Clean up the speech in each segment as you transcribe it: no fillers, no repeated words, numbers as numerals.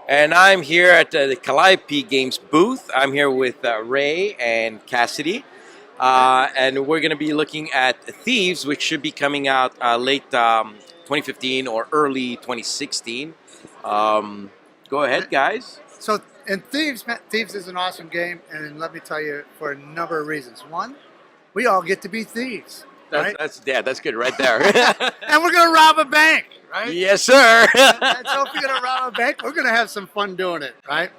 And I'm here at the Calliope Games booth. I'm here with Ray and Cassidy. And we're going to be looking at Thieves, which should be coming out late 2015 or early 2016. Go ahead, guys. So, and Thieves is an awesome game, and let me tell you, for a number of reasons. One, we all get to be thieves, right? That's good right there. And we're gonna rob a bank, right? Yes, sir. And so, if we're gonna rob a bank, we're gonna have some fun doing it, right?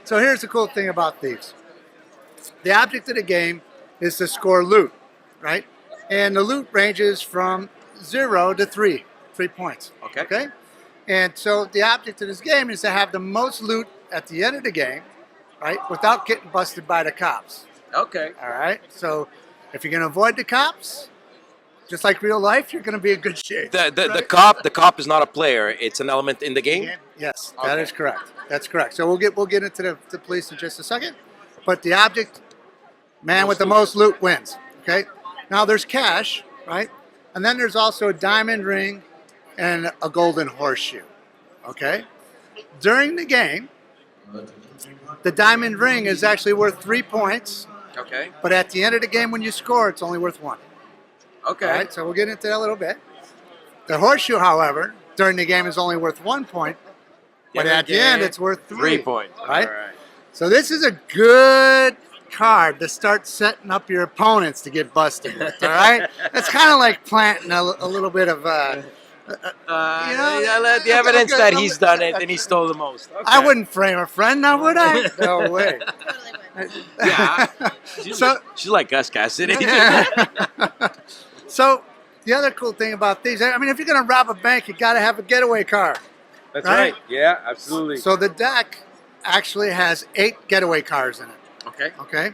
So, here's the cool thing about Thieves: the object of the game is to score loot, right? And the loot ranges from 0 to 3 points. Okay. Okay. And so the object of this game is to have the most loot at the end of the game, right, without getting busted by the cops. Okay. All right. So if you're going to avoid the cops, just like real life, you're going to be in good shape. The cop is not a player. It's an element in the game. Yes, that is correct. That's correct. So we'll get into the police in just a second. But the object, man with the most loot wins. Okay. Now there's cash, right, and then there's also a diamond ring and a golden horseshoe. Okay. During the game, the diamond ring is actually worth 3 points, Okay. but at the end of the game, when you score, it's only worth 1. Okay. All right, so we'll get into that a little bit. The horseshoe, however, during the game is only worth 1 point, but at the end, it's worth 3. 3 points. Right? All right. So this is a good card to start setting up your opponents to get busted with. All right, it's kind of like planting a little bit of. The evidence that he's done it and he stole the most. Okay. I wouldn't frame a friend now, would I? No way. Yeah. She's like us, Cassidy. So the other cool thing about these, I mean, if you're going to rob a bank, you got to have a getaway car. That's Right? right. Yeah, absolutely. So the deck actually has 8 getaway cars in it. Okay. Okay.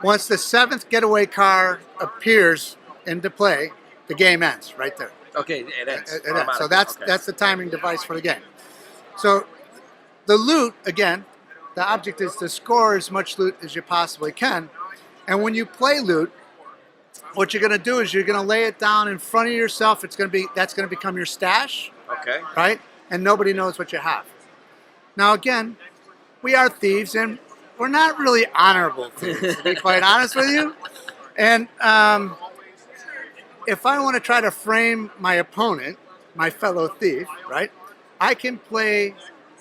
Once the 7th getaway car appears into play, the game ends right there. Okay, it ends. It ends. So that's the timing device for the game. So the loot, again, the object is to score as much loot as you possibly can. And when you play loot, what you're going to do is you're going to lay it down in front of yourself. That's going to become your stash, Okay. right? And nobody knows what you have. Now, again, we are thieves, and we're not really honorable thieves, to be quite honest with you. And if I want to try to frame my opponent, my fellow thief, right, I can play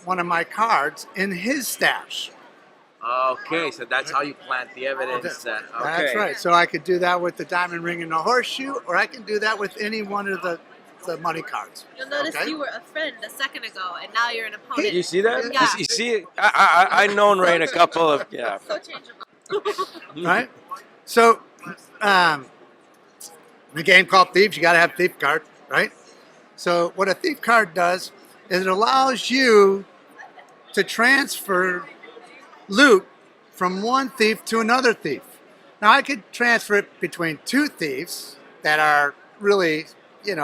one of my cards in his stash. Okay, so that's how you plant the evidence. That's Okay. right. So I could do that with the diamond ring and the horseshoe, or I can do that with any one of the money cards. You'll notice Okay. you were a friend a second ago, and now you're an opponent. You see that? Yeah. You see, I known Ray in a couple of So changeable. Right? So, in a game called Thieves, you got to have a thief card, right? So, what a thief card does is it allows you to transfer loot from one thief to another thief. Now, I could transfer it between 2 thieves that are really, you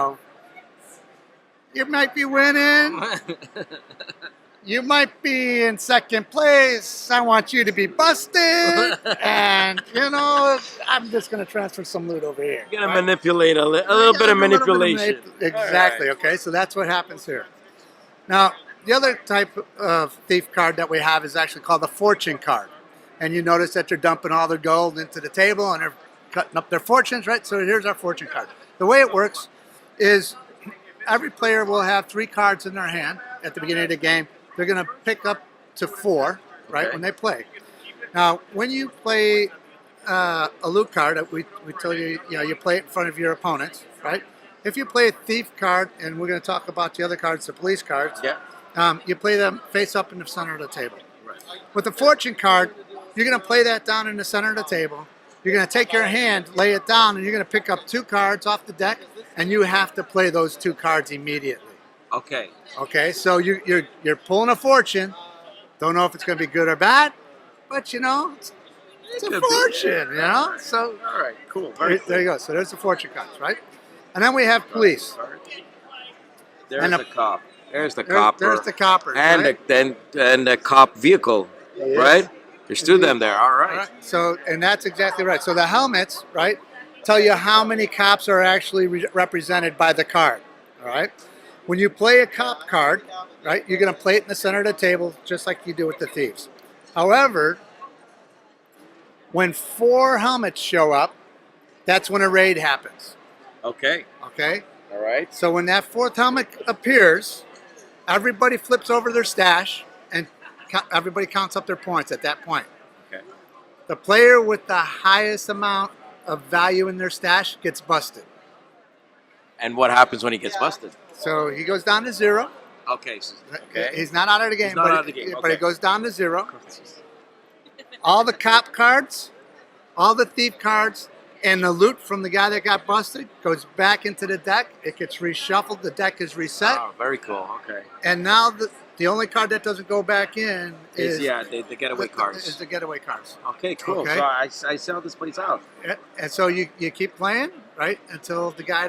might be winning. You might be in second place. I want you to be busted. And, I'm just going to transfer some loot over here. You're gonna manipulate a little bit of manipulation. Exactly. Okay, so that's what happens here. Now, the other type of thief card that we have is actually called the fortune card. And you notice that they're dumping all their gold into the table and they're cutting up their fortunes, right? So here's our fortune card. The way it works is every player will have 3 cards in their hand at the beginning of the game. They're going to pick up to 4, right, Okay. when they play. Now, when you play a loot card, we tell you, you play it in front of your opponents, right? If you play a thief card, and we're going to talk about the other cards, the police cards, Yeah. you play them face up in the center of the table. Right. With the fortune card, you're going to play that down in the center of the table. You're going to take your hand, lay it down, and you're going to pick up 2 cards off the deck, and you have to play those 2 cards immediately. Okay. Okay, so you're pulling a fortune. Don't know if it's going to be good or bad, but it's a could be. fortune, So All right. Cool. there you go. So there's the fortune cards, right? And then we have police. There's And the cop. There's the There- copper. There's the coppers, and right? the cop vehicle, Yes. right? There's 2 of them there. All right. All right. So, and that's exactly right. So the helmets, right, tell you how many cops are actually represented by the card. All right. When you play a cop card, right, you're going to play it in the center of the table just like you do with the thieves. However, when 4 helmets show up, that's when a raid happens. Okay. Okay? All right. So when that 4th helmet appears, everybody flips over their stash and everybody counts up their points at that point. Okay. The player with the highest amount of value in their stash gets busted. And what happens when he gets busted? So he goes down to 0. Okay. Okay. He's not out of the game, not out of the game, but okay. it goes down to 0. All the cop cards, all the thief cards, and the loot from the guy that got busted goes back into the deck. It gets reshuffled. The deck is reset. Oh, very cool. Okay. And now the only card that doesn't go back in is the getaway cards. Is the getaway cards. Okay, cool. Okay. So I see how this plays out. And so you keep playing, right, until the guy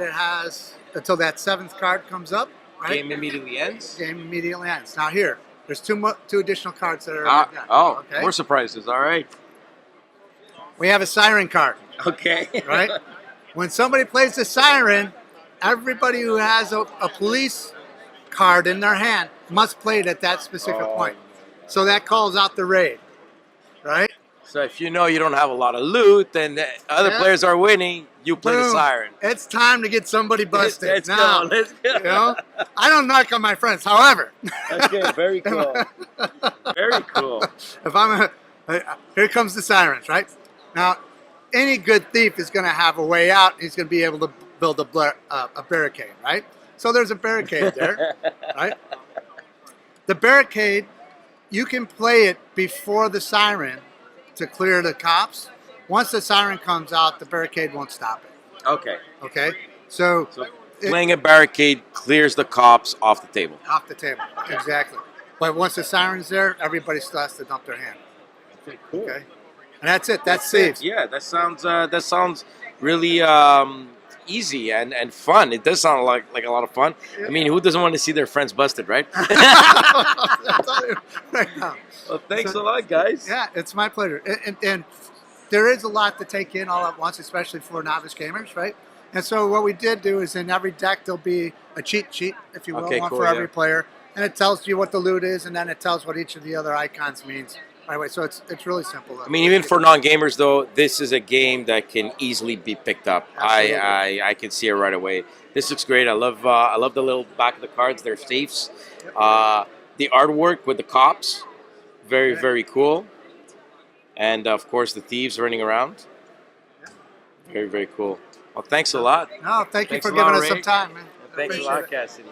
until that 7th card comes up, right? Game immediately ends. Game immediately ends. Now here, there's two additional cards that are in the deck. Okay? More surprises. All right. We have a siren card, Okay. right? When somebody plays the siren, everybody who has a police card in their hand must play it at that specific point. So that calls out the raid, right? So if you know you don't have a lot of loot and the other players are winning, you play the Boom. siren. It's time to get somebody busted. Let's now, go. Let's go. You know, I don't knock on my friends. However, Okay, very cool. Very cool. if here comes the sirens, right? Now, any good thief is going to have a way out. He's going to be able to build a barricade, right? So there's a barricade there, right? The barricade, you can play it before the siren to clear the cops. Once the siren comes out, the barricade won't stop it. Okay. Okay? So Playing a barricade clears the cops off the table. off the table. Exactly. But once the siren's there, everybody still has to dump their hand. Okay, cool. Okay? And that's it. That's it. safe. Yeah, that sounds really easy and fun. It does sound like a lot of fun. I mean, who doesn't want to see their friends busted, right? Right now. Well, thanks a lot, guys. Yeah, it's my pleasure. And there is a lot to take in all at once, especially for novice gamers, right? And so what we did do is in every deck there'll be a cheat sheet, if you will, Okay, one cool, for yeah. every player, and it tells you what the loot is, and then it tells what each of the other icons means. Right away, so it's really simple. I mean, even for non-gamers, though, this is a game that can easily be picked up. Absolutely. I can see it right away. This looks great. I love the little back of the cards. They're safes. The artwork with the cops, very cool. And of course, the thieves running around. Very cool. Well, thanks a lot. No, thank you Thanks for a lot, giving us Ray. some time, man. Thanks a Appreciate lot, it. Cassidy.